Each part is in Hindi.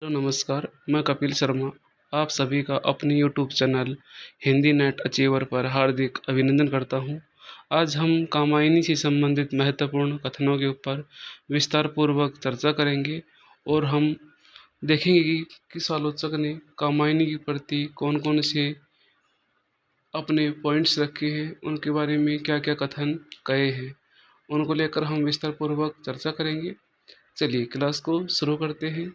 हेलो नमस्कार, मैं कपिल शर्मा आप सभी का अपने YouTube channel Hindi net achiever पर हार्दिक अभिनंदन करता हूं। आज हम कामायनी से संबंधित महत्वपूर्ण कथनों के ऊपर विस्तार पूर्वक चर्चा करेंगे और हम देखेंगे कि किस आलोचक ने कामायनी के प्रति कौन कौन से अपने पॉइंट्स रखे हैं, उनके बारे में क्या क्या कथन कहे हैं, उनको लेकर हम विस्तार पूर्वक चर्चा करेंगे। चलिए क्लास को शुरू करते हैं।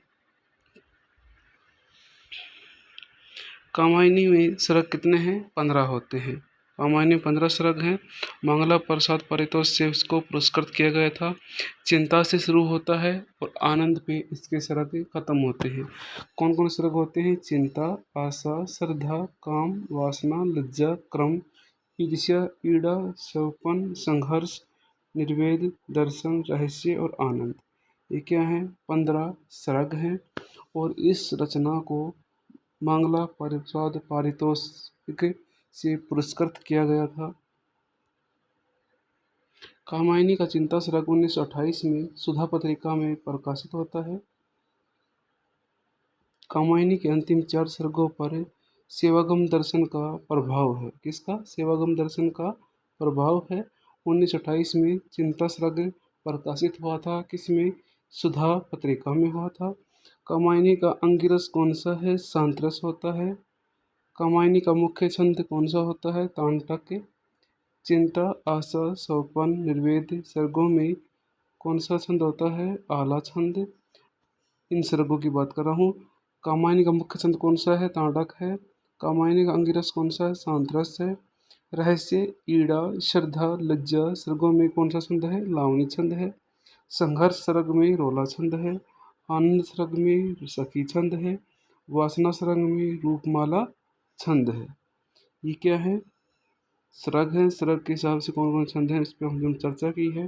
कामायनी में सर्ग कितने हैं? 15 होते हैं। कामायनी 15 सर्ग हैं। मंगला प्रसाद पारितोष से उसको पुरस्कृत किया गया था। चिंता से शुरू होता है और आनंद पे इसके सर्ग खत्म होते हैं। कौन कौन सर्ग होते हैं? चिंता, आशा, श्रद्धा, काम, वासना, लज्जा, क्रम, ईर्ष्या, पीड़ा, शोपन, संघर्ष, निर्वेद, दर्शन, रहस्य और आनंद। ये क्या है? 15 सर्ग हैं और इस रचना को मंगला प्रसाद पारितोषिक से पुरस्कृत किया गया था। कामायनी का चिंता सर्ग 1928 में सुधा पत्रिका में प्रकाशित होता है। कामायनी के अंतिम 4 सर्गों पर सेवागम दर्शन का प्रभाव है। किसका? सेवागम दर्शन का प्रभाव है। 1928 में चिंता सर्ग प्रकाशित हुआ था। किसमें? सुधा पत्रिका में हुआ था। कामायनी का अंगिरस कौन सा है? सांतरस होता है। कामायनी का मुख्य छंद कौन सा होता है? तांडक। चिंता, आशा, सोपन, निर्वेद सर्गों में कौन सा छंद होता है? आला छंद। इन सर्गों की बात कर रहा हूँ। कामायनी का मुख्य छंद कौन सा है? तांडक है। कामायनी का अंगिरस कौन सा है? सांतरस है। रहस्य, ईड़ा, श्रद्धा, लज्जा सर्गों में कौन सा छंद है? लावणी छंद है। संघर्ष सर्ग में रोला छंद है। आनंद सर्ग में सखी छंद है। वासना सर्ग में रूपमाला छंद है। ये क्या है? सर्ग है। सर्ग के हिसाब से कौन कौन छंद है इस पर हम चर्चा की है।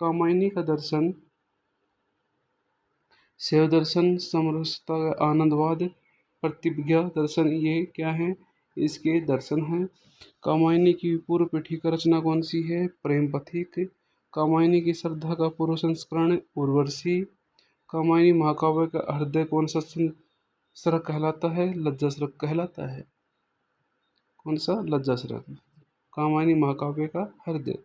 कामायनी का दर्शन शिव दर्शन, समरसता, आनंदवाद, प्रतिज्ञा दर्शन, ये क्या है? इसके दर्शन हैं। कामायनी की पूर्व पीठी का रचना कौन सी है? प्रेम पथिक। कामायनी की श्रद्धा का पूर्व संस्करण उर्वशी। कामायनी महाकाव्य का हृदय कौन सा सर्ग कहलाता है? लज्जा सर्ग कहलाता है। कौन सा? लज्जा सर्ग। कामायनी महाकाव्य का हृदय।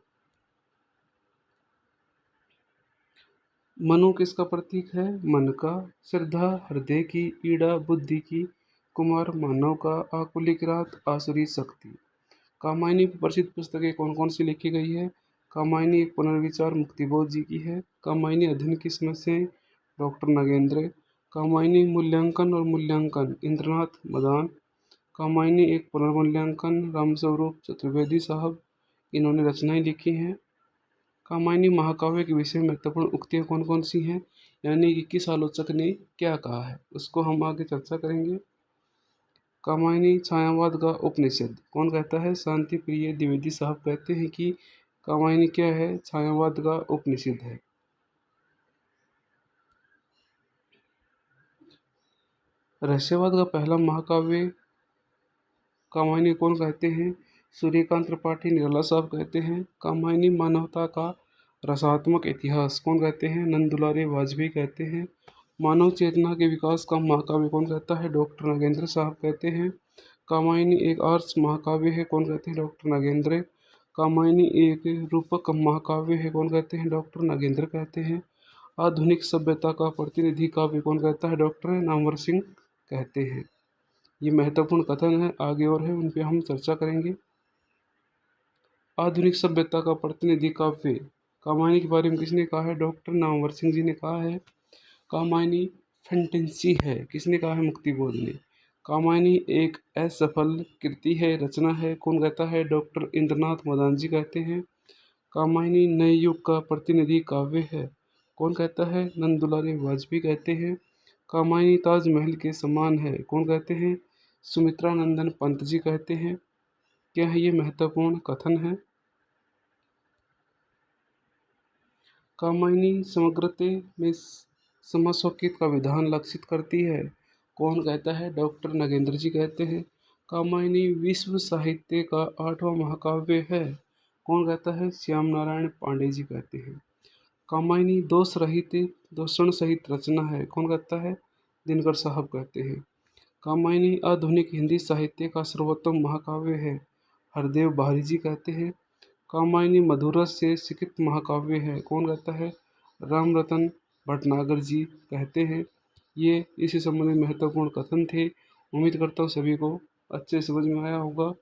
मनु किसका प्रतीक है? मन का। श्रद्धा हृदय की, ईड़ा बुद्धि की, कुमार मानव का, आकुली किरात आसुरी शक्ति। कामायनी की प्रसिद्ध पुस्तकें कौन कौन सी लिखी गई है? कामायनी एक पुनर्विचार मुक्तिबोध जी की है। कामायनी अध्ययन की समस्याएं डॉक्टर नागेंद्र। कामायनी मूल्यांकन और मूल्यांकन इंद्रनाथ मदान। कामायनी एक पुनर्मूल्यांकन रामस्वरूप चतुर्वेदी साहब। इन्होंने रचनाएं लिखी हैं। कामायनी महाकाव्य के विषय में महत्वपूर्ण उक्तियां कौन कौन सी हैं, यानी कि किस आलोचक ने क्या कहा है, उसको हम आगे चर्चा करेंगे। कामायनी छायावाद का उपनिषद कौन कहता है? शांति प्रिय द्विवेदी साहब कहते हैं कि कामायनी क्या है? छायावाद का उपनिषद है। रहस्यवाद का पहला महाकाव्य कामायनी कौन कहते हैं? सूर्यकांत त्रिपाठी निराला साहब कहते हैं। कामायनी मानवता का रसात्मक इतिहास कौन कहते हैं? नंदुलारे वाजपेयी कहते हैं। मानव चेतना के विकास का महाकाव्य कौन कहता है? डॉक्टर नागेंद्र साहब कहते हैं। कामायनी एक आर्ष महाकाव्य है, कौन कहते हैं? डॉक्टर नागेंद्र। कामायनी एक रूपक महाकाव्य है, कौन कहते हैं? डॉक्टर नागेंद्र कहते हैं। आधुनिक सभ्यता का प्रतिनिधि काव्य कौन कहता है? डॉक्टर नामवर सिंह कहते हैं। ये महत्वपूर्ण कथन है, आगे और है, उन पे हम चर्चा करेंगे। आधुनिक सभ्यता का प्रतिनिधि काव्य कामायनी के बारे में किसने कहा है? डॉक्टर नामवर सिंह जी ने कहा है। कामायनी फैंटेसी है, किसने कहा है? मुक्तिबोध ने। कामायनी एक असफल कृति है, रचना है, कौन कहता है? डॉक्टर इंद्रनाथ मदान जी कहते हैं। कामायनी नए युग का प्रतिनिधि काव्य है, कौन कहता है? नंदुलारे वाजपेयी कहते हैं। कामायनी ताजमहल के समान है, कौन कहते हैं? सुमित्रा नंदन पंत जी कहते हैं। क्या है? ये महत्वपूर्ण कथन है। कामायनी समग्रते में समस्वकित का विधान लक्षित करती है, कौन कहता है? डॉक्टर नागेंद्र जी कहते हैं। कामायनी विश्व साहित्य का 8वां महाकाव्य है, कौन कहता है? श्याम नारायण पांडे जी कहते हैं। कामायनी दोष रहित दोषण सहित रचना है, कौन कहता है? दिनकर साहब कहते हैं। कामायनी आधुनिक हिंदी साहित्य का सर्वोत्तम महाकाव्य है, हरदेव बाहरी जी कहते हैं। कामायनी मधुरस से सिकित महाकाव्य है, कौन कहता है? राम रतन भटनागर जी कहते हैं। ये इसी संबंधित महत्वपूर्ण कथन थे। उम्मीद करता हूँ सभी को अच्छे समझ में आया होगा।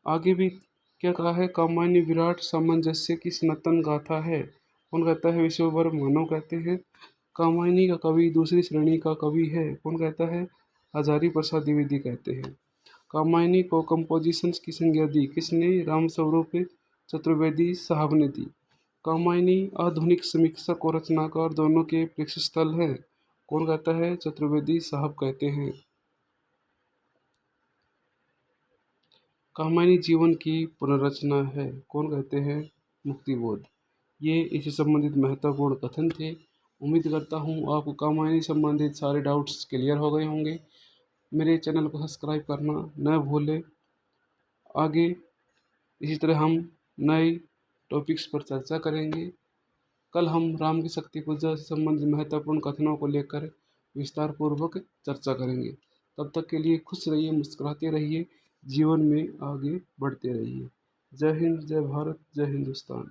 आगे भी क्या कहा है? कामायनी विराट सामंजस्य की सनातन गाथा है, कौन कहता है? विश्वभर मानव कहते हैं। कामायनी का कवि दूसरी श्रेणी का कवि है, कौन कहता है? हजारी प्रसाद द्विवेदी कहते हैं। कामायनी को कंपोजिशंस की संज्ञा दी किसने? रामस्वरूप चतुर्वेदी साहब ने दी। कामायनी आधुनिक समीक्षक और रचनाकार दोनों के प्रेक्षस्थल है, कौन कहता है? चतुर्वेदी साहब कहते हैं। कामायनी जीवन की पुनर्रचना है, कौन कहते हैं? मुक्तिबोध। ये इससे संबंधित महत्वपूर्ण कथन थे। उम्मीद करता हूँ आपको कामायनी संबंधित सारे डाउट्स क्लियर हो गए होंगे। मेरे चैनल को सब्सक्राइब करना न भूलें। आगे इसी तरह हम नए टॉपिक्स पर चर्चा करेंगे। कल हम राम की शक्ति पूजा से संबंधित महत्वपूर्ण कथनों को लेकर विस्तार पूर्वक चर्चा करेंगे। तब तक के लिए खुश रहिए, मुस्कुराते रहिए, जीवन में आगे बढ़ते रहिए। जय हिंद, जय भारत, जय हिंदुस्तान।